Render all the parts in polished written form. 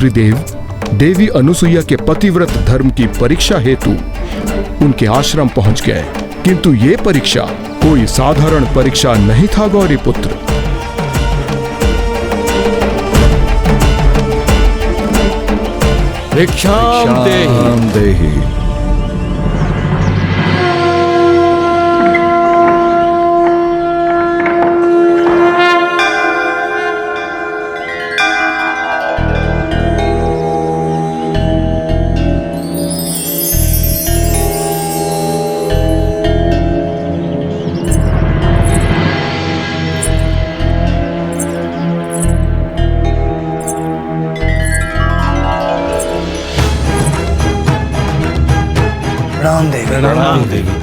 त्रिदेव देवी अनुसुईया के पतिव्रत धर्म की परीक्षा हेतु उनके आश्रम पहुंच गए, किंतु ये परीक्षा कोई साधारण परीक्षा नहीं था। गौरी पुत्र, भिक्षाम देहि। प्रणाम देवी।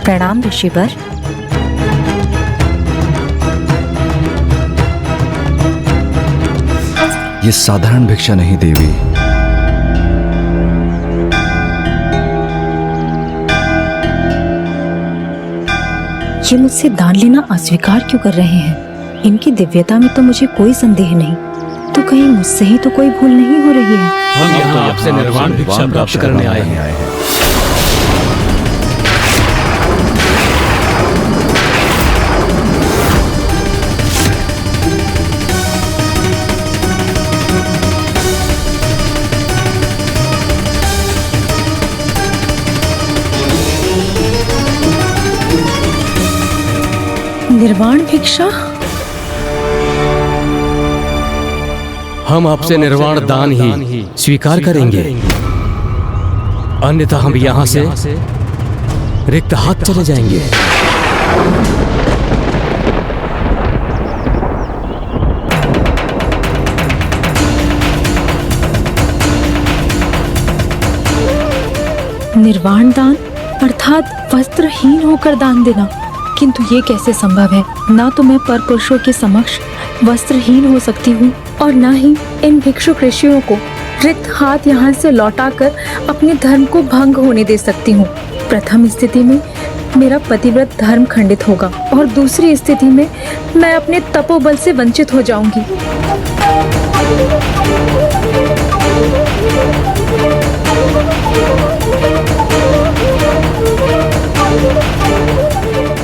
प्रणाम ऋषिवर। ये साधारण भिक्षा नहीं देवी, ये मुझसे दान लेना अस्वीकार क्यों कर रहे हैं? इनकी दिव्यता में तो मुझे कोई संदेह नहीं, तो कहीं मुझसे ही तो कोई भूल नहीं हो रही है। हम यहाँ आपसे निर्वाण भिक्षा प्राप्त करने आए हैं। निर्वाण भिक्षा? हम आपसे निर्वाण दान ही स्वीकार करेंगे, अन्यथा हम यहाँ से रिक्त हाथ चले जाएंगे। निर्वाण दान अर्थात वस्त्रहीन होकर दान देना, किंतु ये कैसे संभव है? ना तो मैं पर पुरुषों के समक्ष वस्त्रहीन हो सकती हूँ और ना ही इन भिक्षुक ऋषियों को रिक्त हाथ यहाँ से लौटाकर अपने धर्म को भंग होने दे सकती हूँ। प्रथम स्थिति में मेरा पतिव्रत धर्म खंडित होगा और दूसरी स्थिति में मैं अपने तपोबल से वंचित हो जाऊंगी।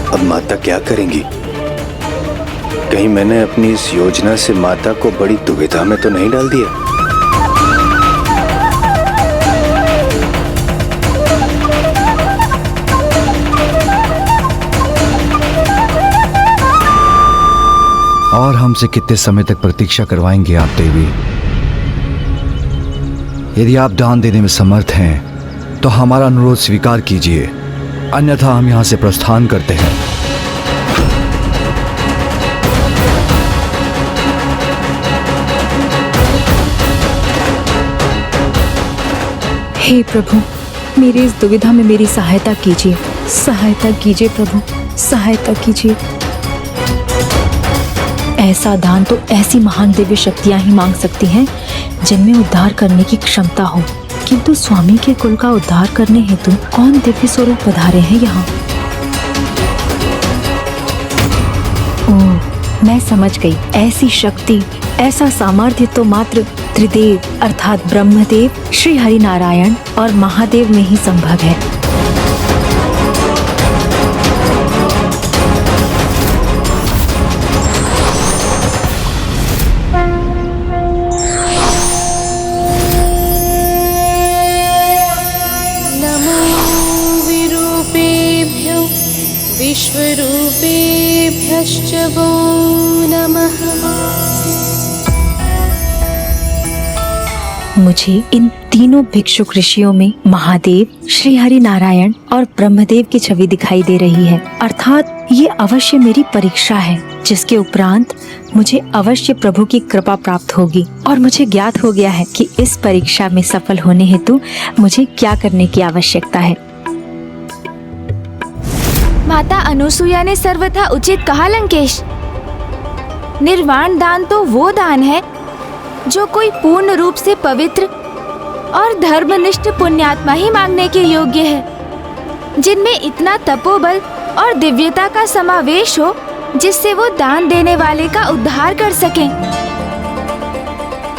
अब माता क्या करेंगी? कहीं मैंने अपनी इस योजना से माता को बड़ी दुविधा में तो नहीं डाल दिया? और हमसे कितने समय तक प्रतीक्षा करवाएंगे आप देवी? यदि आप दान देने में समर्थ हैं तो हमारा अनुरोध स्वीकार कीजिए, अन्यथा हम यहां से प्रस्थान करते हैं। हे प्रभु, मेरी इस दुविधा में मेरी सहायता कीजिए, सहायता कीजिए प्रभु, सहायता कीजिए। ऐसा दान तो ऐसी महान दिव्य शक्तियां ही मांग सकती हैं जिनमें उद्धार करने की क्षमता हो, किंतु स्वामी के कुल का उद्धार करने हेतु कौन दिव्य स्वरूप पधारे हैं यहाँ? ओह, मैं समझ गई। ऐसी शक्ति, ऐसा सामर्थ्य तो मात्र त्रिदेव अर्थात ब्रह्मदेव, श्री हरि नारायण और महादेव में ही संभव है। विश्वरूपेभ्यश्च वो नमः। मुझे इन तीनों भिक्षुक ऋषियों में महादेव, श्री हरि नारायण और ब्रह्मदेव की छवि दिखाई दे रही है, अर्थात ये अवश्य मेरी परीक्षा है, जिसके उपरांत मुझे अवश्य प्रभु की कृपा प्राप्त होगी। और मुझे ज्ञात हो गया है कि इस परीक्षा में सफल होने हेतु मुझे क्या करने की आवश्यकता है। माता अनुसुईया ने सर्वथा उचित कहा लंकेश। निर्वाण दान तो वो दान है जो कोई पूर्ण रूप से पवित्र और धर्मनिष्ठ पुण्यात्मा ही मांगने के योग्य है, जिनमें इतना तपोबल और दिव्यता का समावेश हो जिससे वो दान देने वाले का उद्धार कर सकें।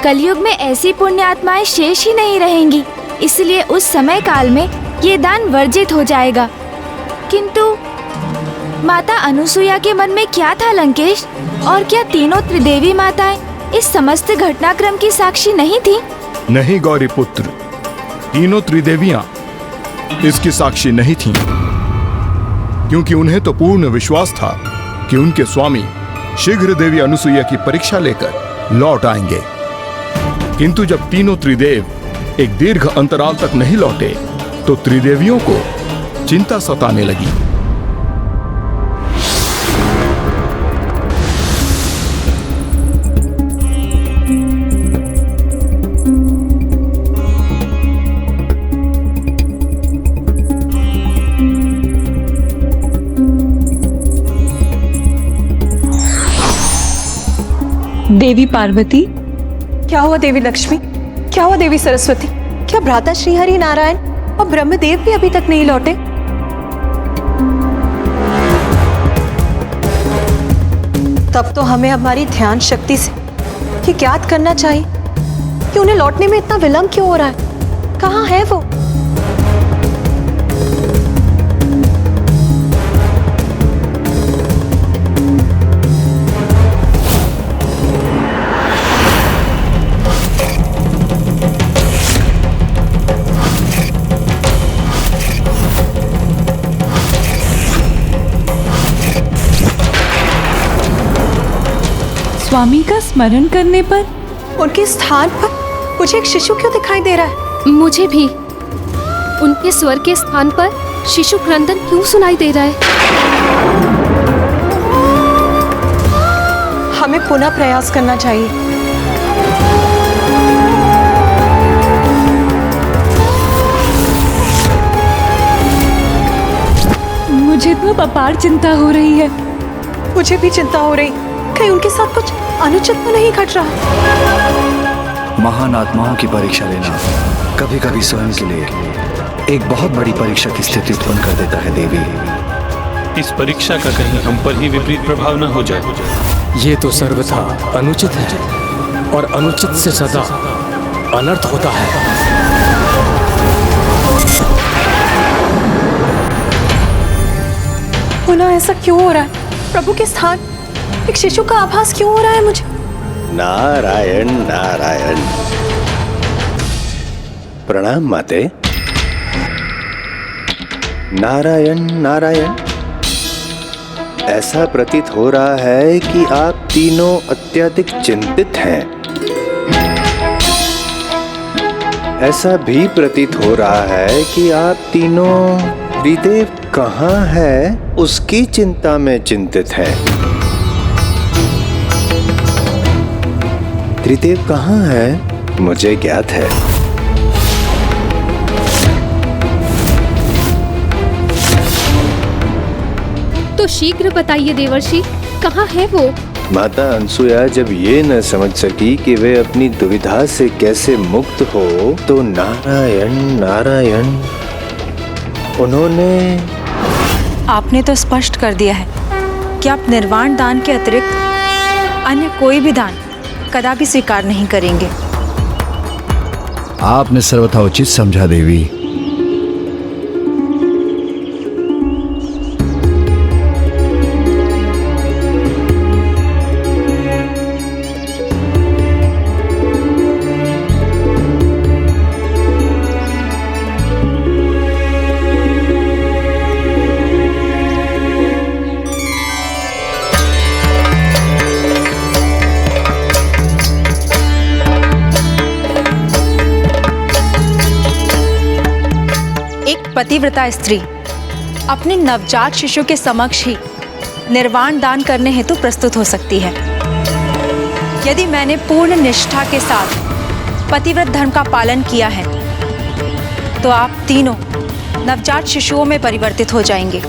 कलयुग में ऐसी पुण्य आत्माएं शेष ही नहीं रहेंगी, इसलिए उस समय काल में ये दान वर्जित हो जाएगा। किंतु माता अनुसुईया के मन में क्या था लंकेश? और क्या तीनों त्रिदेवी माताएं इस समस्त घटनाक्रम की साक्षी नहीं थी? नहीं गौरी पुत्र, तीनों त्रिदेवियां इसकी साक्षी नहीं थीं, क्योंकि उन्हें तो पूर्ण विश्वास था कि उनके स्वामी शीघ्र देवी अनुसुईया की परीक्षा लेकर लौट आएंगे। किंतु जब तीनों त्रिदेव एक दीर्घ अंतराल तक नहीं लौटे तो त्रिदेवियों को चिंता सताने लगी। देवी पार्वती, क्या हुआ देवी लक्ष्मी, क्या हुआ देवी सरस्वती? क्या भ्राता श्रीहरि नारायण और ब्रह्मदेव भी अभी तक नहीं लौटे? तब तो हमें हमारी ध्यान शक्ति से ये ज्ञात करना चाहिए कि उन्हें लौटने में इतना विलंब क्यों हो रहा है। कहाँ है वो? स्वामी का स्मरण करने पर उनके स्थान पर मुझे एक शिशु क्यों दिखाई दे रहा है? मुझे भी उनके स्वर के स्थान पर शिशु क्रंदन क्यों सुनाई दे रहा है? हमें पुनः प्रयास करना चाहिए। मुझे तो अपार चिंता हो रही है। मुझे भी चिंता हो रही, कहीं उनके साथ कुछ अनुचित तो नहीं घट रहा। महान आत्माओं की परीक्षा लेना कभी कभी स्वयं के लिए एक बहुत बड़ी परीक्षा की स्थिति उत्पन्न कर देता है देवी। इस परीक्षा का कहीं हम पर ही विपरीत प्रभाव न हो जाए। ये तो सर्वथा अनुचित है और अनुचित से सदा अनर्थ होता है। पुनः ऐसा क्यों हो रहा है? प्रभु के स्थान एक शिशु का आभास क्यों हो रहा है मुझे? नारायण नारायण। प्रणाम माते। नारायण नारायण। ऐसा प्रतीत हो रहा है कि आप तीनों अत्यधिक चिंतित हैं। ऐसा भी प्रतीत हो रहा है कि आप तीनों त्रिदेव कहाँ है उसकी चिंता में चिंतित हैं। त्रिदेव कहाँ है मुझे ज्ञात है। तो शीघ्र बताइए देवर्षि, कहाँ है वो? माता अनुसुईया जब ये न समझ सकी कि वे अपनी दुविधा से कैसे मुक्त हो तो नारायण नारायण उन्होंने। आपने तो स्पष्ट कर दिया है कि आप निर्वाण दान के अतिरिक्त अन्य कोई भी दान कदापि स्वीकार नहीं करेंगे। आपने सर्वथा उचित समझा देवी। पतिव्रता स्त्री अपने नवजात शिशु के समक्ष ही निर्वाण दान करने हेतु प्रस्तुत हो सकती है। यदि मैंने पूर्ण निष्ठा के साथ पतिव्रत धर्म का पालन किया है तो आप तीनों नवजात शिशुओं में परिवर्तित हो जाएंगे।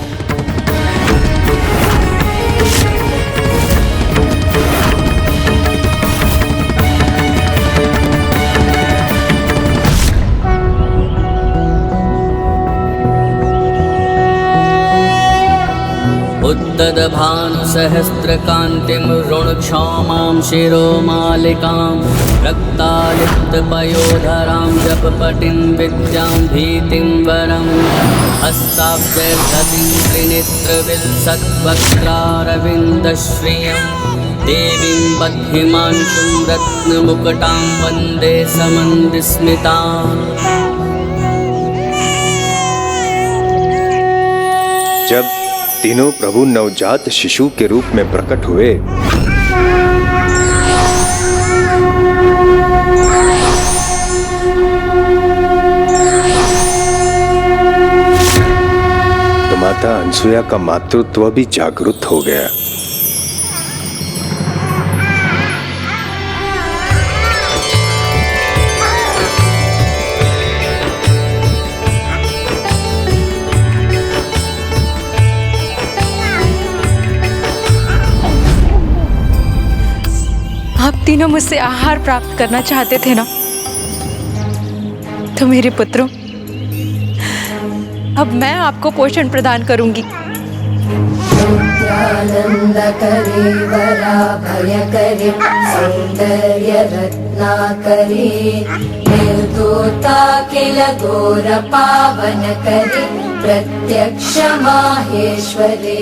ददभानुसहस्रकान्तिं ऋणक्षौमां शिरोमालिकां रक्तालिप्तपयोधरां जपपटिं विद्यां भीतिं वरं हस्ताब्जैर्धतिं त्रिनेत्रविलसद्वक्त्रारविन्दश्रियं देवीं बद्धिमांशुं रत्नमुकुटां वन्दे समन्विस्मिताम्। जब तीनों प्रभु नवजात शिशु के रूप में प्रकट हुए तो माता अनसुया का मातृत्व भी जागृत हो गया। आप तीनों मुझसे आहार प्राप्त करना चाहते थे ना, तो मेरे पुत्रों, अब मैं आपको पोषण प्रदान करूंगी। आनंद करे वराभय करे सौंदर्य रत्ना करे निर्दोता किल घोर पावन करे प्रत्यक्ष माहेश्वरे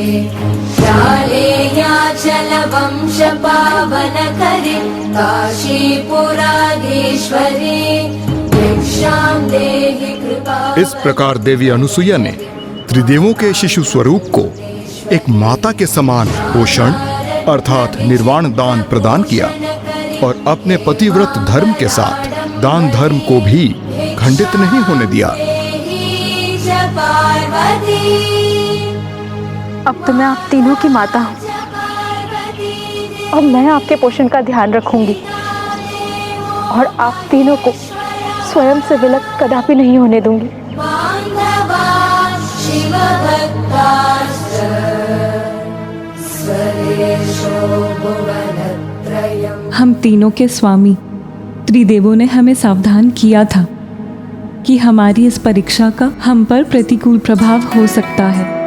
याचल वंश पावन करे काशीपुराधीश्वरे भिक्षां देहि कृपा। इस प्रकार देवी अनुसुईया ने त्रिदेवों के शिशु स्वरूप को एक माता के समान पोषण अर्थात निर्वाण दान प्रदान किया और अपने पतिव्रत धर्म के साथ दान धर्म को भी खंडित नहीं होने दिया। अब तो मैं आप तीनों की माता हूँ और मैं आपके पोषण का ध्यान रखूंगी और आप तीनों को स्वयं से विलग कदापि नहीं होने दूंगी। हम तीनों के स्वामी त्रिदेवों ने हमें सावधान किया था कि हमारी इस परीक्षा का हम पर प्रतिकूल प्रभाव हो सकता है।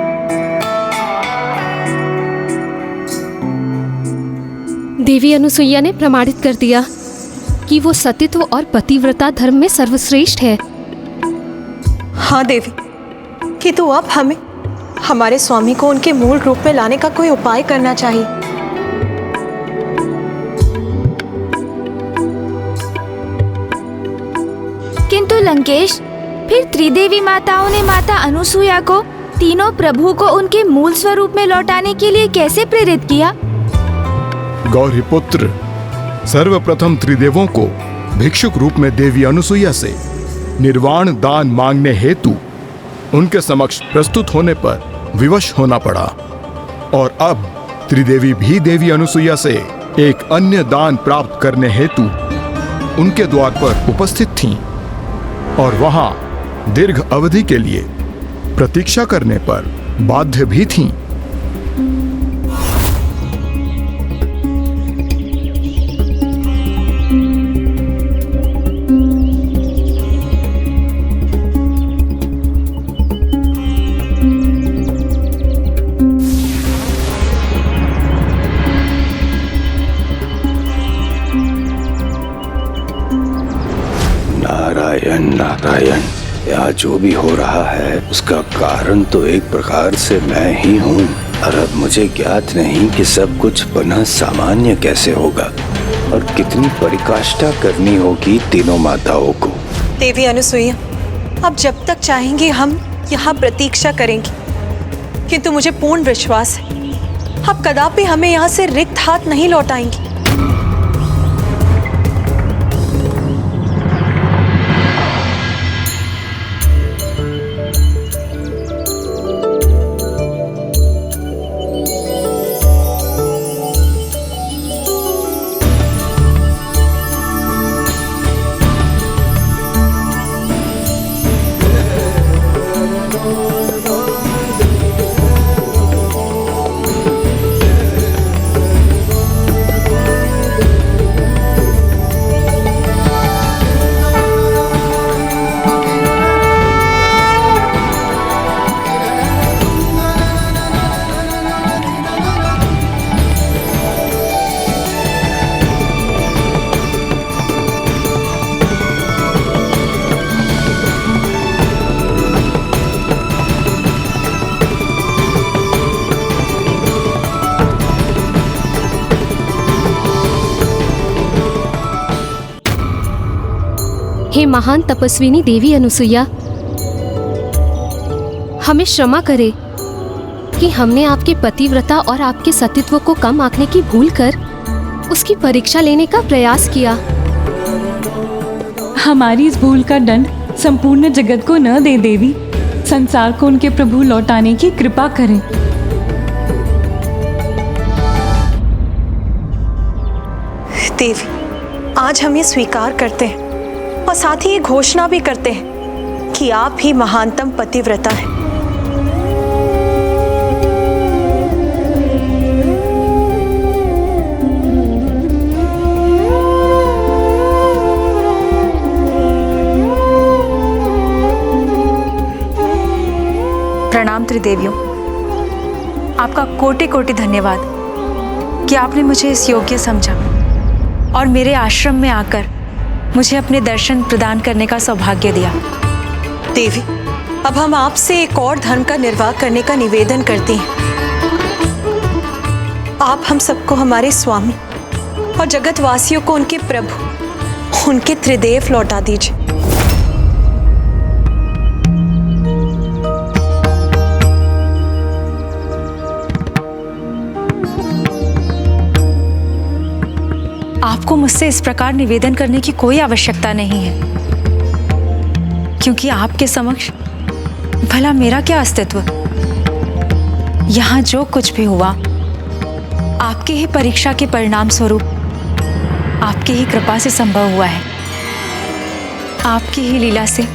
देवी अनुसुईया ने प्रमाणित कर दिया कि वो सतीत्व और पतिव्रता धर्म में सर्वश्रेष्ठ है। हाँ देवी, किंतु अब हमें हमारे स्वामी को उनके मूल रूप में लाने का कोई उपाय करना चाहिए। किंतु लंकेश, फिर त्रिदेवी माताओं ने माता अनुसुईया को तीनों प्रभु को उनके मूल स्वरूप में लौटाने के लिए कैसे प्रेरित किया? गौरीपुत्र, सर्वप्रथम त्रिदेवों को भिक्षुक रूप में देवी अनुसुईया से निर्वाण दान मांगने हेतु उनके समक्ष प्रस्तुत होने पर विवश होना पड़ा और अब त्रिदेवी भी देवी अनुसुईया से एक अन्य दान प्राप्त करने हेतु उनके द्वार पर उपस्थित थीं और वहां दीर्घ अवधि के लिए प्रतीक्षा करने पर बाध्य भी थीं। नारायण नारायण, यह जो भी हो रहा है उसका कारण तो एक प्रकार से मैं ही हूँ और अब मुझे ज्ञात नहीं कि सब कुछ पुनः सामान्य कैसे होगा और कितनी परिकाष्ठा करनी होगी तीनों माताओं को। देवी अनुसुईया, अब जब तक चाहेंगी हम यहाँ प्रतीक्षा करेंगी, किंतु मुझे पूर्ण विश्वास है आप कदापि हमें यहाँ से रिक्त हाथ नहीं लौटाएंगी। हे महान तपस्विनी देवी अनुसुईया, हमें क्षमा करे कि हमने आपके पतिव्रता और आपके सतीत्व को कम आंकने की भूल कर उसकी परीक्षा लेने का प्रयास किया। हमारी इस भूल का दंड संपूर्ण जगत को न दे देवी, संसार को उनके प्रभु लौटाने की कृपा करें। देवी, आज हम ये स्वीकार करते हैं और साथ ही ये घोषणा भी करते हैं कि आप ही महानतम पतिव्रता हैं। प्रणाम त्रिदेवियों, आपका कोटि कोटि धन्यवाद कि आपने मुझे इस योग्य समझा और मेरे आश्रम में आकर मुझे अपने दर्शन प्रदान करने का सौभाग्य दिया। देवी, अब हम आपसे एक और धर्म का निर्वाह करने का निवेदन करते हैं। आप हम सबको हमारे स्वामी और जगतवासियों को उनके प्रभु, उनके त्रिदेव लौटा दीजिए। आपको मुझसे इस प्रकार निवेदन करने की कोई आवश्यकता नहीं है, क्योंकि आपके समक्ष भला मेरा क्या अस्तित्व। यहाँ जो कुछ भी हुआ आपकी ही परीक्षा के परिणाम स्वरूप आपकी ही कृपा से संभव हुआ है। आपकी ही लीला से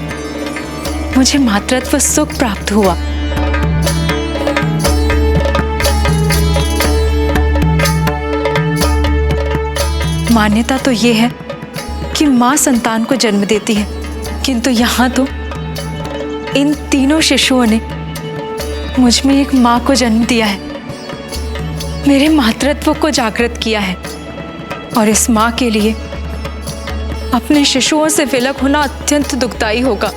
मुझे मातृत्व सुख प्राप्त हुआ। मान्यता तो ये है कि माँ संतान को जन्म देती है, किंतु यहाँ तो इन तीनों शिशुओं ने मुझ में एक माँ को जन्म दिया है, मेरे मातृत्व को जागृत किया है। और इस माँ के लिए अपने शिशुओं से विलग होना अत्यंत दुखदायी होगा।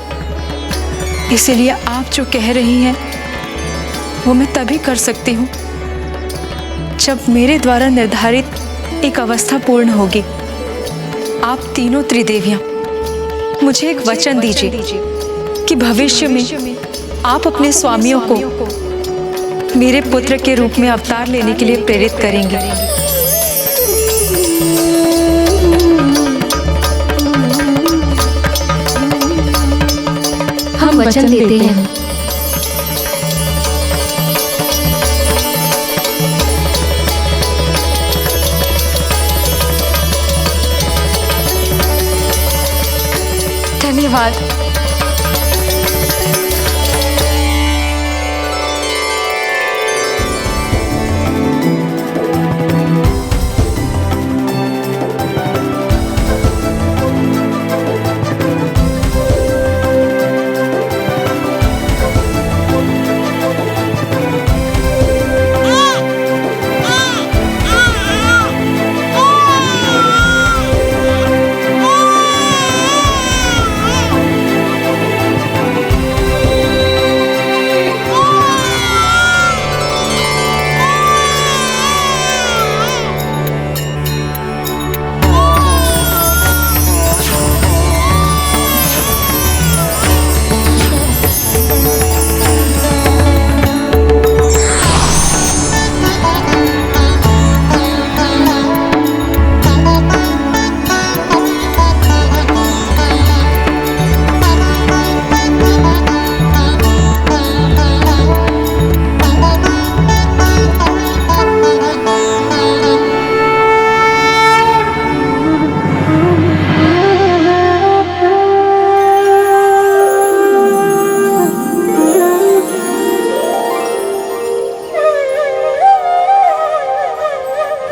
इसीलिए आप जो कह रही हैं वो मैं तभी कर सकती हूँ जब मेरे द्वारा निर्धारित एक अवस्था पूर्ण होगी। आप तीनों त्रिदेवियां मुझे एक वचन दीजिए कि भविष्य में आप अपने स्वामियों को मेरे पुत्र के रूप में अवतार लेने के लिए प्रेरित करेंगे। हम वचन देते हैं। धन्यवाद।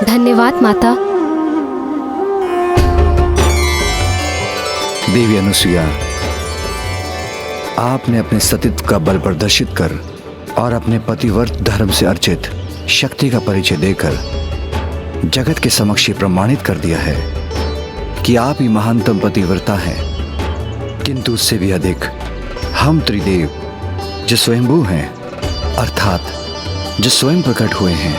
धन्यवाद माता। देवी अनुसुईया, आपने अपने सतीत्व का बल प्रदर्शित कर और अपने पतिव्रत धर्म से अर्चित शक्ति का परिचय देकर जगत के समक्ष प्रमाणित कर दिया है कि आप ही महानतम पतिव्रता हैं। किंतु उससे भी अधिक हम त्रिदेव जो स्वयंभू हैं, अर्थात जो स्वयं प्रकट हुए हैं,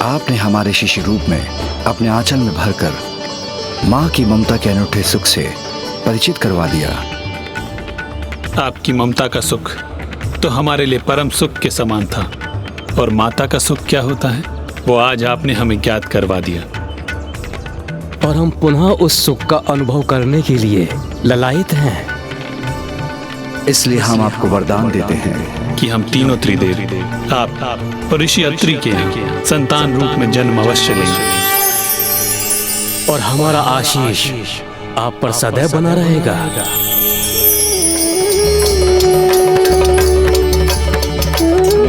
आपने हमारे शिष्य रूप में अपने आंचल में भरकर माँ की ममता के अनूठे सुख से परिचित करवा दिया। आपकी ममता का सुख तो हमारे लिए परम सुख के समान था, और माता का सुख क्या होता है वो आज आपने हमें ज्ञात करवा दिया। और हम पुनः उस सुख का अनुभव करने के लिए ललायित हैं। इसलिए हम आपको वरदान देते हैं कि हम तीनों त्रिदेव आप और ऋषि अत्रि के हैं संतान रूप में जन्म अवश्य लेंगे, और हमारा आशीष आप पर सदैव बना रहेगा।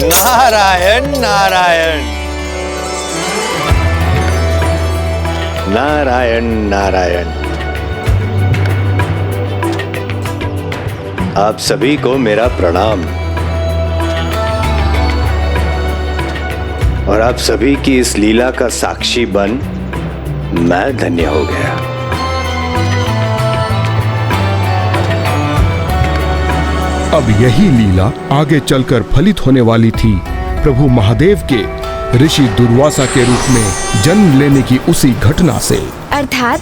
नारायण नारायण नारायण नारायण। आप सभी को मेरा प्रणाम, और आप सभी की इस लीला का साक्षी बन मैं धन्य हो गया। अब यही लीला आगे चलकर फलित होने वाली थी प्रभु महादेव के ऋषि दुर्वासा के रूप में जन्म लेने की उसी घटना से। अर्थात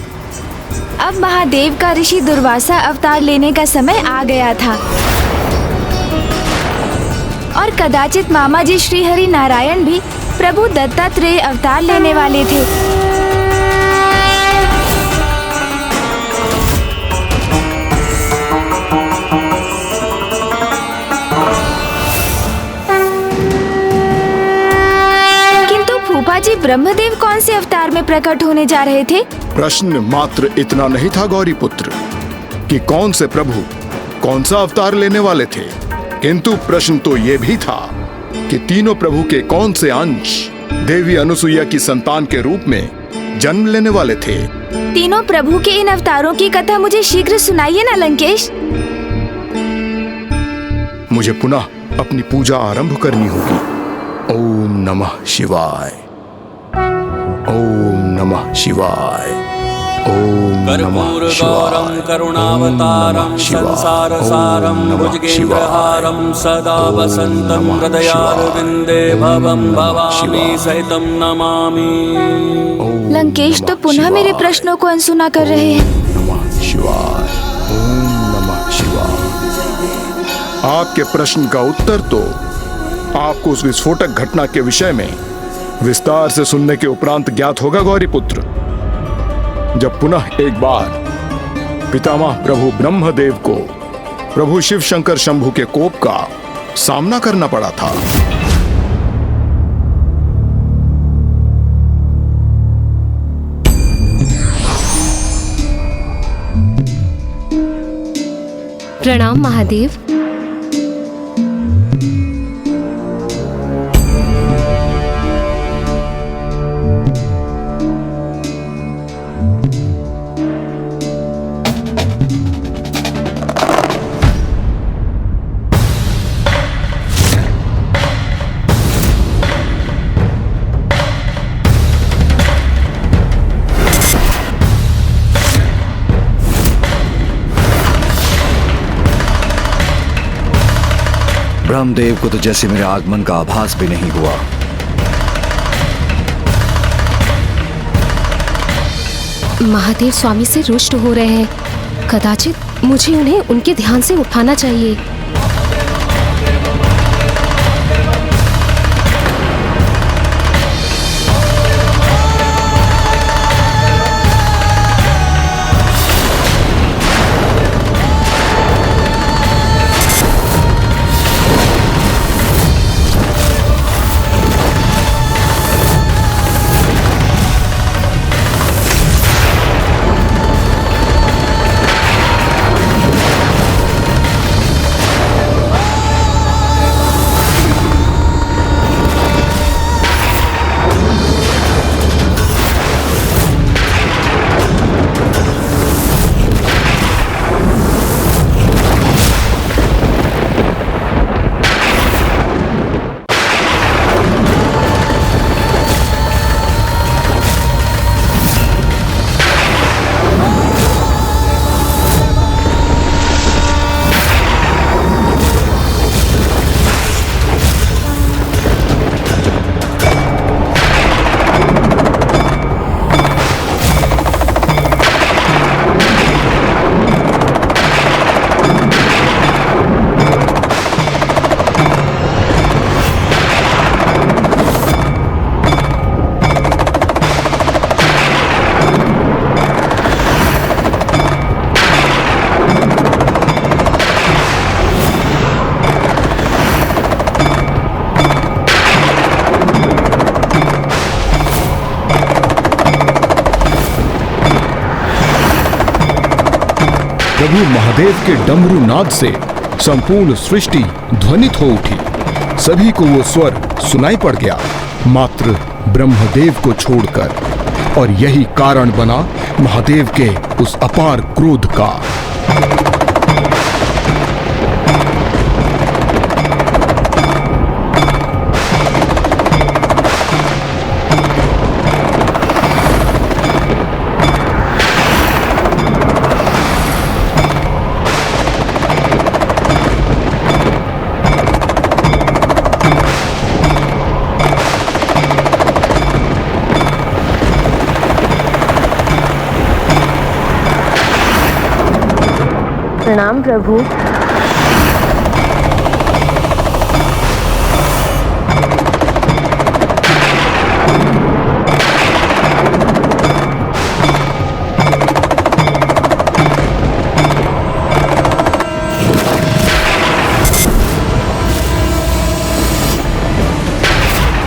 अब महादेव का ऋषि दुर्वासा अवतार लेने का समय आ गया था, और कदाचित मामा जी श्री हरि नारायण भी प्रभु दत्तात्रेय अवतार लेने वाले थे। फूफा जी ब्रह्मदेव कौन से अवतार में प्रकट होने जा रहे थे? प्रश्न मात्र इतना नहीं था गौरी पुत्र कि कौन से प्रभु कौन सा अवतार लेने वाले थे, किंतु प्रश्न तो ये भी था कि तीनों प्रभु के कौन से अंश देवी अनुसुईया की संतान के रूप में जन्म लेने वाले थे। तीनों प्रभु के इन अवतारों की कथा मुझे शीघ्र सुनाइए ना लंकेश। मुझे पुनः अपनी पूजा आरंभ करनी होगी। ओम नमः शिवाय, ओम नमः शिवाय, ओम नमः शिवाय, करुणावतारं संसारसारं भुजगेन्द्रहारं सदा वसन्तं हृदयारविन्दे भवं भवामि सहितं नमामि। लंकेश तो पुनः मेरे प्रश्नों को अनसुना कर रहे हैं। नमः शिवाय, ओम नमः शिवाय। आपके प्रश्न का उत्तर तो आपको उस विस्फोटक घटना के विषय में विस्तार से सुनने के उपरांत ज्ञात होगा गौरी पुत्र, जब पुनः एक बार पितामह प्रभु ब्रह्मदेव को प्रभु शिव शंकर शंभु के कोप का सामना करना पड़ा था। प्रणाम महादेव। ब्रह्मदेव को तो जैसे मेरे आगमन का आभास भी नहीं हुआ। महादेव स्वामी से रुष्ट हो रहे हैं। कदाचित मुझे उन्हें उनके ध्यान से उठाना चाहिए। प्रभु महादेव के डमरू नाद से संपूर्ण सृष्टि ध्वनित हो उठी। सभी को वो स्वर सुनाई पड़ गया, मात्र ब्रह्मदेव को छोड़कर। और यही कारण बना महादेव के उस अपार क्रोध का। प्रणाम प्रभु।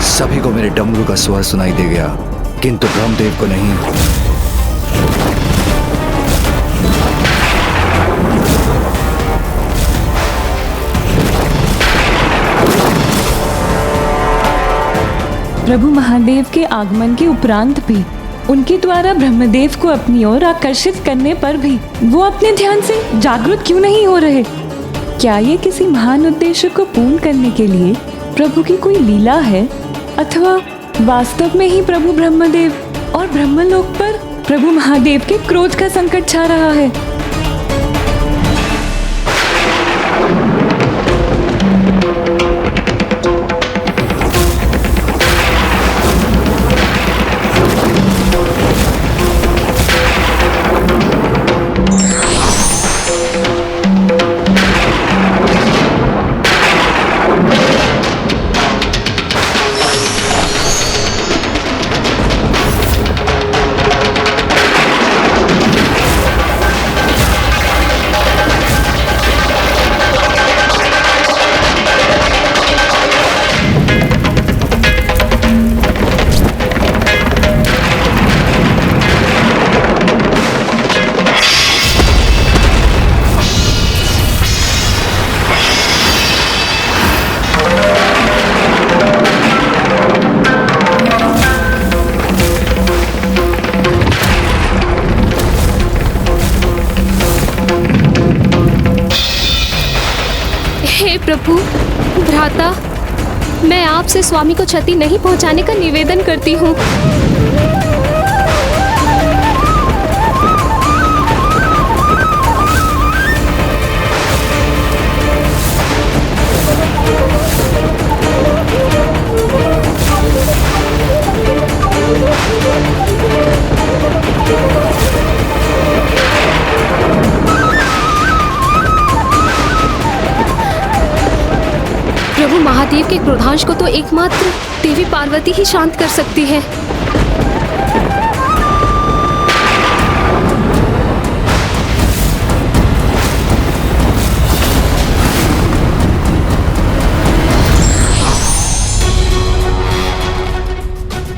सभी को मेरे डमरू का स्वर सुनाई दे गया, किंतु ब्रह्मदेव को नहीं। प्रभु महादेव के आगमन के उपरांत भी उनके द्वारा ब्रह्मदेव को अपनी ओर आकर्षित करने पर भी वो अपने ध्यान से जागृत क्यों नहीं हो रहे? क्या ये किसी महान उद्देश्य को पूर्ण करने के लिए प्रभु की कोई लीला है, अथवा वास्तव में ही प्रभु ब्रह्मदेव और ब्रह्मलोक पर प्रभु महादेव के क्रोध का संकट छा रहा है? प्रभु भ्राता, मैं आपसे स्वामी को क्षति नहीं पहुंचाने का निवेदन करती हूँ। प्रभु महादेव के क्रोधांश को तो एकमात्र देवी पार्वती ही शांत कर सकती है।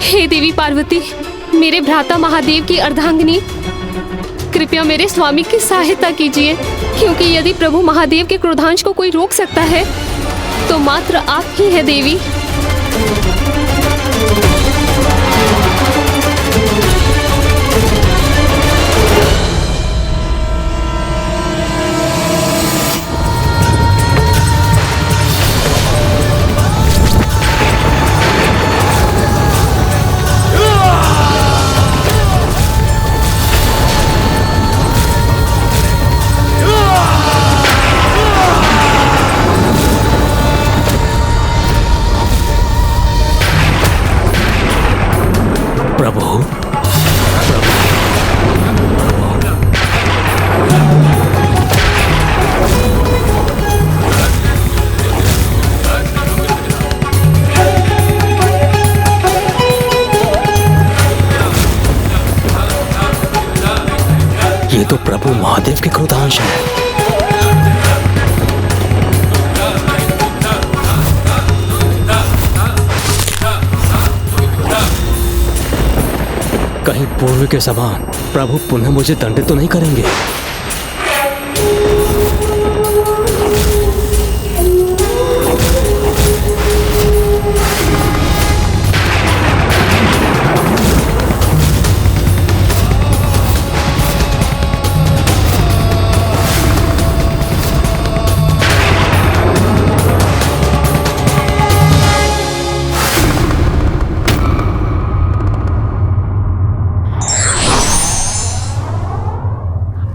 हे देवी पार्वती, मेरे भ्राता महादेव की अर्धांगिनी, कृपया मेरे स्वामी की सहायता कीजिए, क्योंकि यदि प्रभु महादेव के क्रोधांश को कोई रोक सकता है तो मात्र आप ही है देवी। प्रभु, ये तो प्रभु महादेव के क्रोधांश है। कहीं पूर्व के समान प्रभु पुनः मुझे दंडित तो नहीं करेंगे?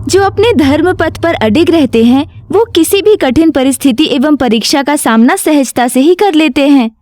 जो अपने धर्म पथ पर अडिग रहते हैं वो किसी भी कठिन परिस्थिति एवं परीक्षा का सामना सहजता से ही कर लेते हैं।